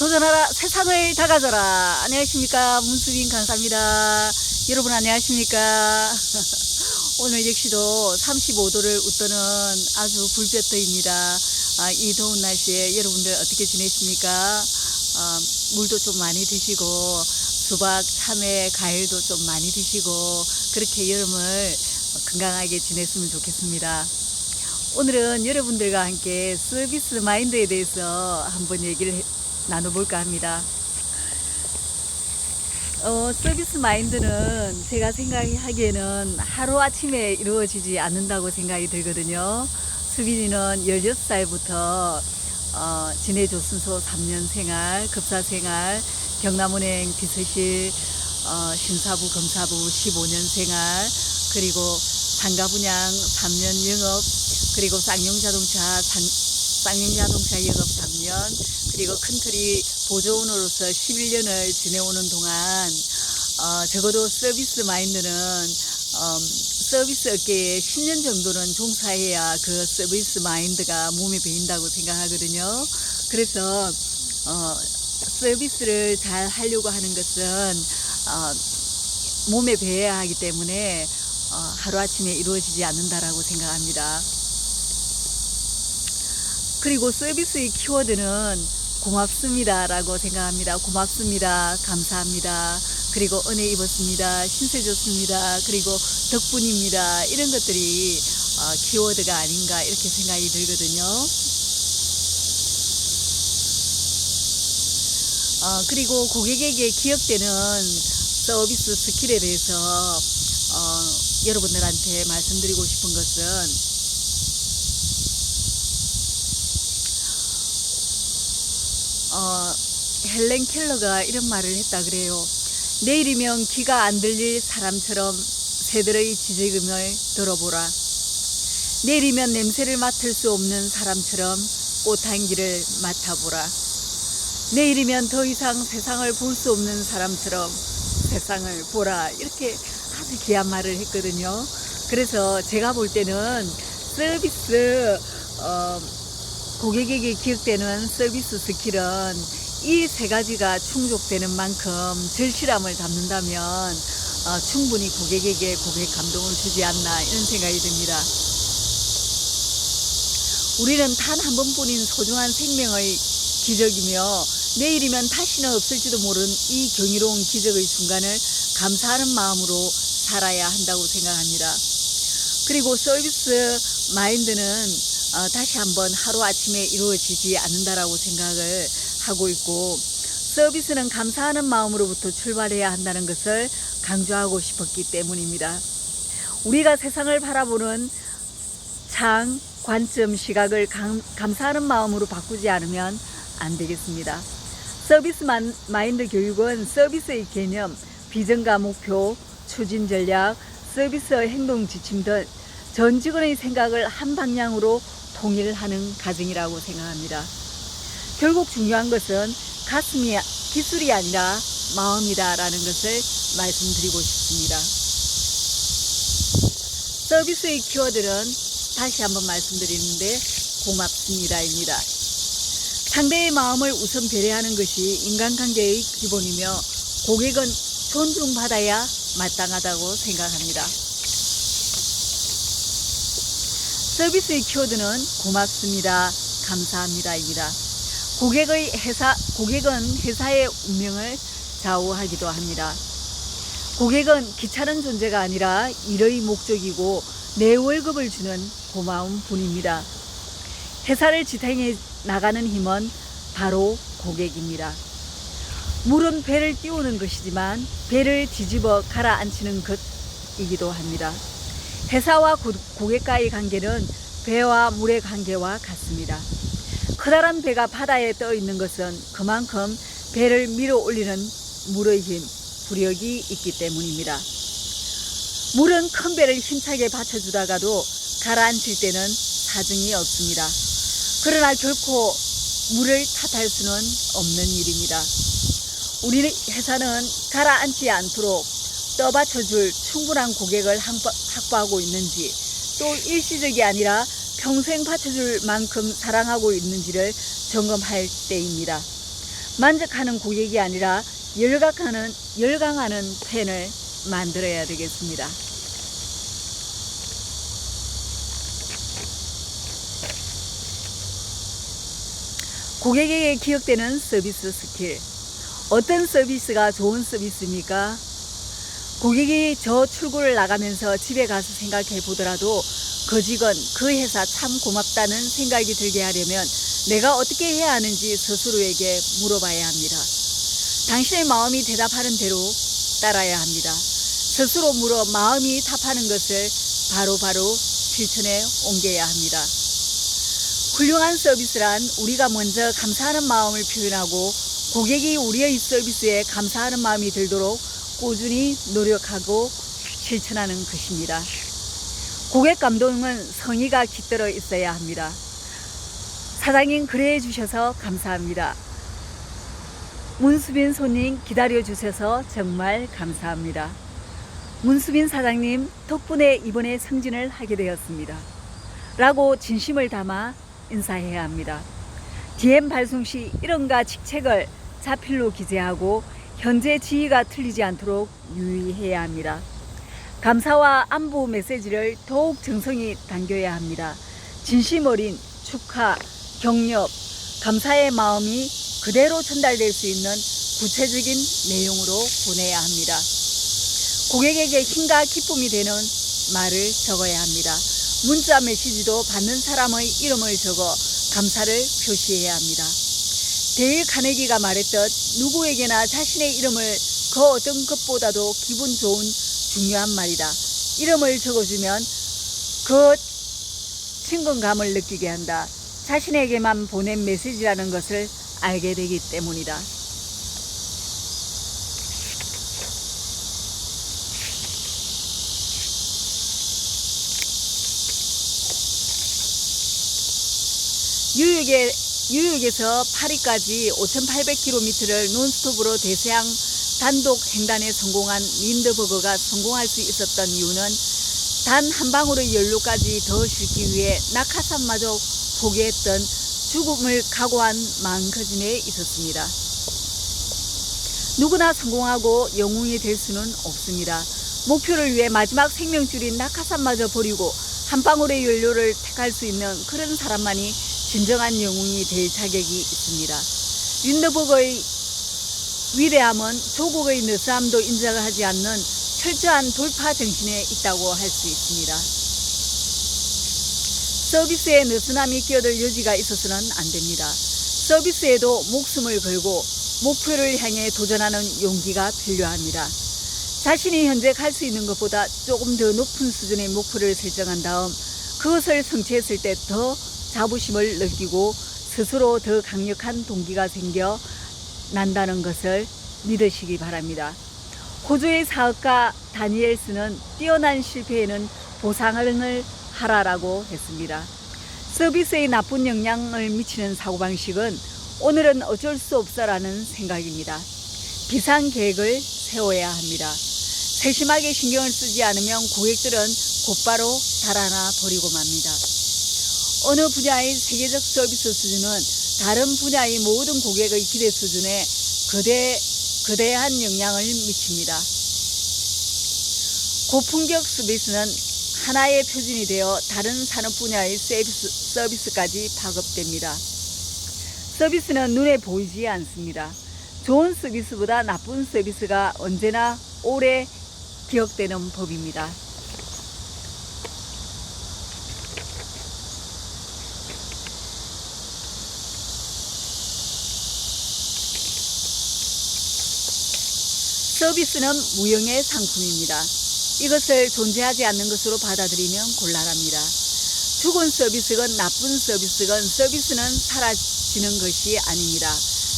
도전하라 세상을 다 가져라. 안녕하십니까, 문수빈 강사입니다. 여러분 안녕하십니까. 오늘 역시도 35도를 웃도는 아주 불볕더위입니다. 이 더운 날씨에 여러분들 어떻게 지내십니까? 물도 좀 많이 드시고 수박, 참외, 과일도 좀 많이 드시고 그렇게 여름을 건강하게 지냈으면 좋겠습니다. 오늘은 여러분들과 함께 서비스 마인드에 대해서 한번 얘기를 나눠볼까 합니다. 서비스 마인드는 제가 생각하기에는 하루아침에 이루어지지 않는다고 생각이 들거든요. 수빈이는 16살부터 진해조선소 3년 생활, 급사 생활, 경남은행 비서실, 심사부, 검사부 15년 생활, 그리고 상가분양 3년 영업, 그리고 쌍용자동차 영업 3년, 그리고 큰트리 보조원으로서 11년을 지내오는 동안 적어도 서비스 마인드는 서비스 업계에 10년 정도는 종사해야 그 서비스 마인드가 몸에 배인다고 생각하거든요. 그래서 서비스를 잘 하려고 하는 것은 몸에 배해야 하기 때문에 하루아침에 이루어지지 않는다라고 생각합니다. 그리고 서비스의 키워드는 고맙습니다 라고 생각합니다. 고맙습니다, 감사합니다, 그리고 은혜 입었습니다, 신세 졌습니다, 그리고 덕분입니다, 이런 것들이 키워드가 아닌가 이렇게 생각이 들거든요. 그리고 고객에게 기억되는 서비스 스킬에 대해서 여러분들한테 말씀드리고 싶은 것은 헬렌 켈러가 이런 말을 했다 그래요. 내일이면 귀가 안 들릴 사람처럼 새들의 지저귀을 들어보라. 내일이면 냄새를 맡을 수 없는 사람처럼 꽃향기를 맡아보라. 내일이면 더 이상 세상을 볼 수 없는 사람처럼 세상을 보라. 이렇게 아주 귀한 말을 했거든요. 그래서 제가 볼 때는 서비스 고객에게 기억되는 서비스 스킬은 이 세 가지가 충족되는 만큼 절실함을 담는다면 충분히 고객에게 고객 감동을 주지 않나 이런 생각이 듭니다. 우리는 단 한 번뿐인 소중한 생명의 기적이며 내일이면 다시는 없을지도 모르는 이 경이로운 기적의 순간을 감사하는 마음으로 살아야 한다고 생각합니다. 그리고 서비스 마인드는 다시 한번 하루아침에 이루어지지 않는다라고 생각을 하고 있고, 서비스는 감사하는 마음으로부터 출발해야 한다는 것을 강조하고 싶었기 때문입니다. 우리가 세상을 바라보는 창, 관점, 시각을 감사하는 마음으로 바꾸지 않으면 안 되겠습니다. 서비스 마인드 교육은 서비스의 개념, 비전과 목표, 추진 전략, 서비스 행동 지침 등 전 직원의 생각을 한 방향으로 통일하는 과정이라고 생각합니다. 결국 중요한 것은 기술이 아니라 마음이다 라는 것을 말씀드리고 싶습니다. 서비스의 키워드는 다시 한번 말씀드리는데 고맙습니다입니다. 상대의 마음을 우선 배려하는 것이 인간관계의 기본이며 고객은 존중받아야 마땅하다고 생각합니다. 서비스의 키워드는 고맙습니다, 감사합니다입니다. 고객은 회사의 운명을 좌우하기도 합니다. 고객은 귀찮은 존재가 아니라 일의 목적이고 내 월급을 주는 고마운 분입니다. 회사를 지탱해 나가는 힘은 바로 고객입니다. 물은 배를 띄우는 것이지만 배를 뒤집어 가라앉히는 것이기도 합니다. 회사와 고객과의 관계는 배와 물의 관계와 같습니다. 커다란 배가 바다에 떠 있는 것은 그만큼 배를 밀어 올리는 물의 힘, 부력이 있기 때문입니다. 물은 큰 배를 힘차게 받쳐주다가도 가라앉힐 때는 사정이 없습니다. 그러나 결코 물을 탓할 수는 없는 일입니다. 우리 회사는 가라앉지 않도록 떠받쳐줄 충분한 고객을 확보하고 있는지, 또 일시적이 아니라 평생 받쳐줄 만큼 사랑하고 있는지를 점검할 때입니다. 만족하는 고객이 아니라 열광하는 팬을 만들어야 되겠습니다. 고객에게 기억되는 서비스 스킬. 어떤 서비스가 좋은 서비스입니까? 고객이 저 출구를 나가면서 집에 가서 생각해 보더라도 그 직원, 그 회사 참 고맙다는 생각이 들게 하려면 내가 어떻게 해야 하는지 스스로에게 물어봐야 합니다. 당신의 마음이 대답하는 대로 따라야 합니다. 스스로 물어 마음이 답하는 것을 바로바로 실천에 옮겨야 합니다. 훌륭한 서비스란 우리가 먼저 감사하는 마음을 표현하고 고객이 우리의 서비스에 감사하는 마음이 들도록 꾸준히 노력하고 실천하는 것입니다. 고객 감동은 성의가 깃들어 있어야 합니다. 사장님 그래 주셔서 감사합니다. 문수빈 손님 기다려 주셔서 정말 감사합니다. 문수빈 사장님 덕분에 이번에 승진을 하게 되었습니다. 라고 진심을 담아 인사해야 합니다. DM 발송 시 이름과 직책을 자필로 기재하고 현재 지위가 틀리지 않도록 유의해야 합니다. 감사와 안부 메시지를 더욱 정성히 담겨야 합니다. 진심 어린 축하, 격려, 감사의 마음이 그대로 전달될 수 있는 구체적인 내용으로 보내야 합니다. 고객에게 힘과 기쁨이 되는 말을 적어야 합니다. 문자 메시지도 받는 사람의 이름을 적어 감사를 표시해야 합니다. 데일 카네기가 말했듯 누구에게나 자신의 이름을 그 어떤 것보다도 기분 좋은 중요한 말이다. 이름을 적어주면 그 친근감을 느끼게 한다. 자신에게만 보낸 메시지라는 것을 알게 되기 때문이다. 뉴욕에서 파리까지 5,800km를 논스톱으로 대서양 단독 횡단에 성공한 린드버거가 성공할 수 있었던 이유는 단 한 방울의 연료까지 더 싣기 위해 낙하산마저 포기했던 죽음을 각오한 마음가짐에 있었습니다. 누구나 성공하고 영웅이 될 수는 없습니다. 목표를 위해 마지막 생명줄인 낙하산마저 버리고 한 방울의 연료를 택할 수 있는 그런 사람만이 진정한 영웅이 될 자격이 있습니다. 린드버거의 위대함은 조국의 느슨함도 인정하지 않는 철저한 돌파 정신에 있다고 할 수 있습니다. 서비스에 느슨함이 끼어들 여지가 있어서는 안 됩니다. 서비스에도 목숨을 걸고 목표를 향해 도전하는 용기가 필요합니다. 자신이 현재 갈 수 있는 것보다 조금 더 높은 수준의 목표를 설정한 다음 그것을 성취했을 때 더 자부심을 느끼고 스스로 더 강력한 동기가 생겨 난다는 것을 믿으시기 바랍니다. 호주의 사업가 다니엘스는 뛰어난 실패에는 보상을 하라라고 했습니다. 서비스에 나쁜 영향을 미치는 사고방식은 오늘은 어쩔 수 없어라는 생각입니다. 비상계획을 세워야 합니다. 세심하게 신경을 쓰지 않으면 고객들은 곧바로 달아나 버리고 맙니다. 어느 분야의 세계적 서비스 수준은 다른 분야의 모든 고객의 기대 수준에 거대한 영향을 미칩니다. 고품격 서비스는 하나의 표준이 되어 다른 산업 분야의 서비스까지 파급됩니다. 서비스는 눈에 보이지 않습니다. 좋은 서비스보다 나쁜 서비스가 언제나 오래 기억되는 법입니다. 서비스는 무형의 상품입니다. 이것을 존재하지 않는 것으로 받아들이면 곤란합니다. 죽은 서비스건 나쁜 서비스건 서비스는 사라지는 것이 아닙니다.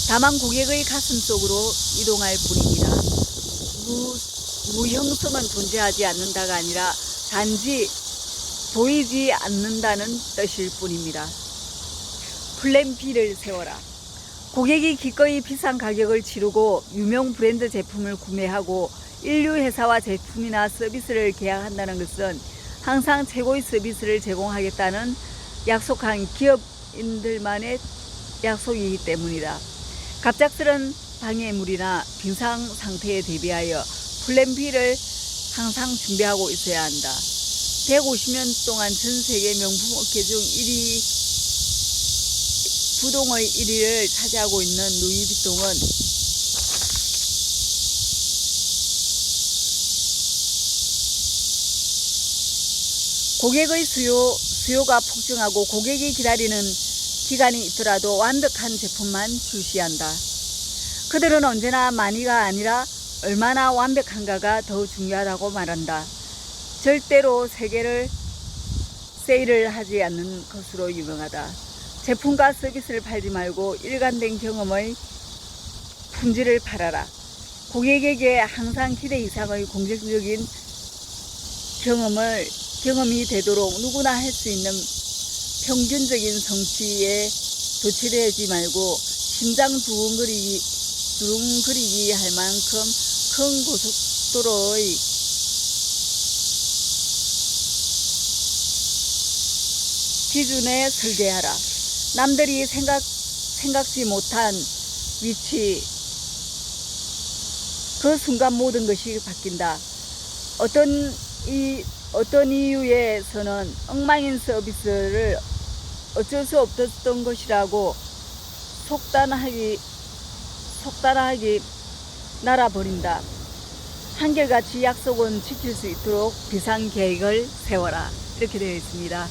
다만 고객의 가슴 속으로 이동할 뿐입니다. 무형성은 존재하지 않는다가 아니라 단지 보이지 않는다는 뜻일 뿐입니다. 플랜 B를 세워라. 고객이 기꺼이 비싼 가격을 치르고 유명 브랜드 제품을 구매하고 인류 회사와 제품이나 서비스를 계약한다는 것은 항상 최고의 서비스를 제공하겠다는 약속한 기업인들만의 약속이기 때문이다. 갑작스런 방해물이나 빙상 상태에 대비하여 플랜 B를 항상 준비하고 있어야 한다. 150년 동안 전 세계 명품 업계 중 1위, 부동의 1위를 차지하고 있는 루이비통은 고객의 수요가 폭증하고 고객이 기다리는 기간이 있더라도 완벽한 제품만 출시한다. 그들은 언제나 많이가 아니라 얼마나 완벽한가가 더 중요하다고 말한다. 절대로 세일을 하지 않는 것으로 유명하다. 제품과 서비스를 팔지 말고 일관된 경험의 품질을 팔아라. 고객에게 항상 기대 이상의 공격적인 경험이 되도록 누구나 할 수 있는 평균적인 성취에 도취되지 말고 심장 두근거리기 할 만큼 큰 고속도로의 기준에 설계하라. 남들이 생각지 못한 위치, 그 순간 모든 것이 바뀐다. 어떤 이유에서는 엉망인 서비스를 어쩔 수 없었던 것이라고 속단하게 날아버린다. 한결같이 약속은 지킬 수 있도록 비상계획을 세워라. 이렇게 되어 있습니다.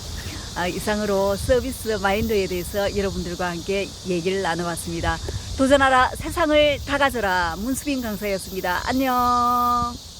이상으로 서비스 마인드에 대해서 여러분들과 함께 얘기를 나눠봤습니다. 도전하라, 세상을 다 가져라. 문수빈 강사였습니다. 안녕.